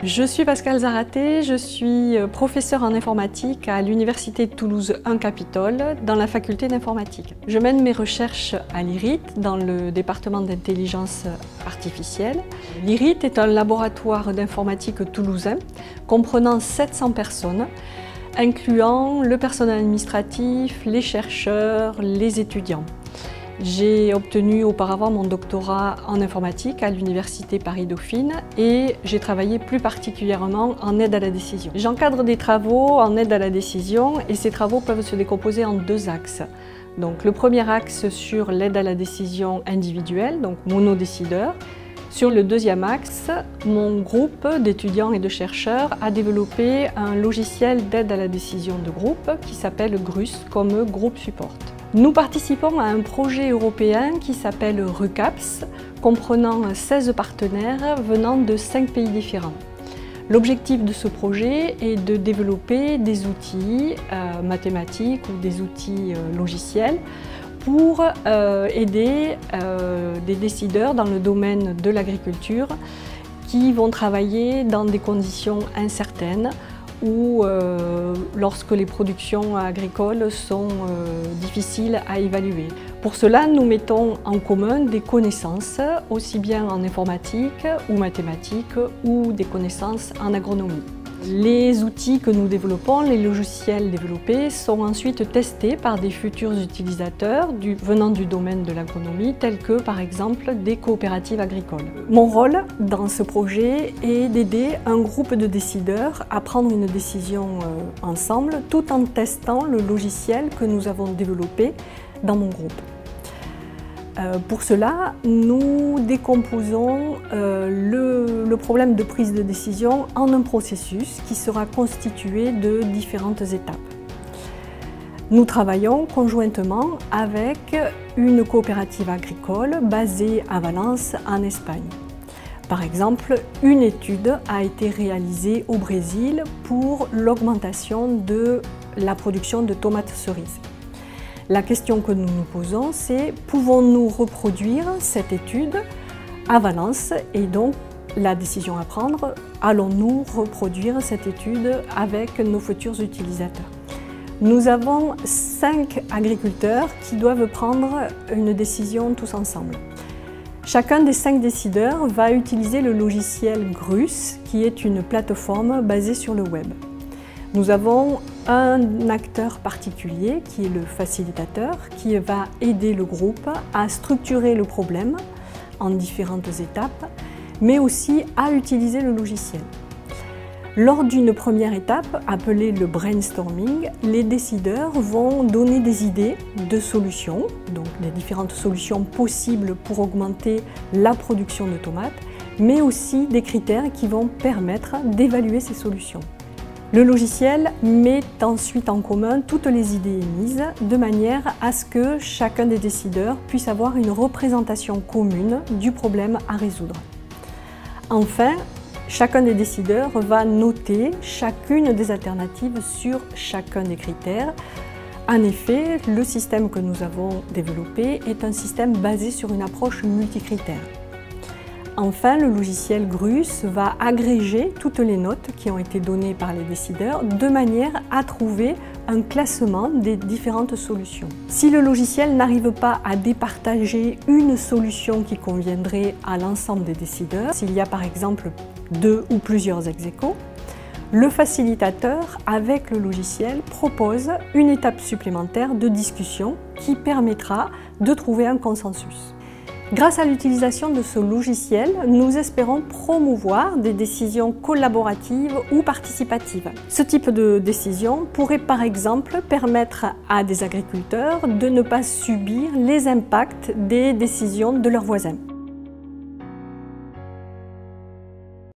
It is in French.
Je suis Pascale Zaraté, je suis professeure en informatique à l'Université de Toulouse 1 Capitole dans la faculté d'informatique. Je mène mes recherches à l'IRIT dans le département d'intelligence artificielle. L'IRIT est un laboratoire d'informatique toulousain comprenant 700 personnes, incluant le personnel administratif, les chercheurs, les étudiants. J'ai obtenu auparavant mon doctorat en informatique à l'Université Paris-Dauphine et j'ai travaillé plus particulièrement en aide à la décision. J'encadre des travaux en aide à la décision et ces travaux peuvent se décomposer en deux axes. Donc, le premier axe sur l'aide à la décision individuelle, donc monodécideur. Sur le deuxième axe, mon groupe d'étudiants et de chercheurs a développé un logiciel d'aide à la décision de groupe qui s'appelle GRUS, comme groupe support. Nous participons à un projet européen qui s'appelle RUCAPS, comprenant 16 partenaires venant de 5 pays différents. L'objectif de ce projet est de développer des outils mathématiques ou des outils logiciels pour aider des décideurs dans le domaine de l'agriculture qui vont travailler dans des conditions incertaines ou lorsque les productions agricoles sont difficiles à évaluer. Pour cela, nous mettons en commun des connaissances, aussi bien en informatique ou mathématiques ou des connaissances en agronomie. Les outils que nous développons, les logiciels développés, sont ensuite testés par des futurs utilisateurs venant du domaine de l'agronomie, tels que par exemple des coopératives agricoles. Mon rôle dans ce projet est d'aider un groupe de décideurs à prendre une décision ensemble, tout en testant le logiciel que nous avons développé dans mon groupe. Pour cela, nous décomposons le problème de prise de décision en un processus qui sera constitué de différentes étapes. Nous travaillons conjointement avec une coopérative agricole basée à Valence, en Espagne. Par exemple, une étude a été réalisée au Brésil pour l'augmentation de la production de tomates cerises. La question que nous nous posons, c'est pouvons-nous reproduire cette étude à Valence? Et donc, la décision à prendre, allons-nous reproduire cette étude avec nos futurs utilisateurs? Nous avons 5 agriculteurs qui doivent prendre une décision tous ensemble. Chacun des 5 décideurs va utiliser le logiciel GRUS, qui est une plateforme basée sur le web. Nous avons un acteur particulier qui est le facilitateur qui va aider le groupe à structurer le problème en différentes étapes, mais aussi à utiliser le logiciel. Lors d'une première étape, appelée le brainstorming, les décideurs vont donner des idées de solutions, donc les différentes solutions possibles pour augmenter la production de tomates, mais aussi des critères qui vont permettre d'évaluer ces solutions. Le logiciel met ensuite en commun toutes les idées émises de manière à ce que chacun des décideurs puisse avoir une représentation commune du problème à résoudre. Enfin, chacun des décideurs va noter chacune des alternatives sur chacun des critères. En effet, le système que nous avons développé est un système basé sur une approche multicritère. Enfin, le logiciel GRUS va agréger toutes les notes qui ont été données par les décideurs de manière à trouver un classement des différentes solutions. Si le logiciel n'arrive pas à départager une solution qui conviendrait à l'ensemble des décideurs, s'il y a par exemple 2 ou plusieurs ex-aequo, le facilitateur, avec le logiciel, propose une étape supplémentaire de discussion qui permettra de trouver un consensus. Grâce à l'utilisation de ce logiciel, nous espérons promouvoir des décisions collaboratives ou participatives. Ce type de décision pourrait par exemple permettre à des agriculteurs de ne pas subir les impacts des décisions de leurs voisins.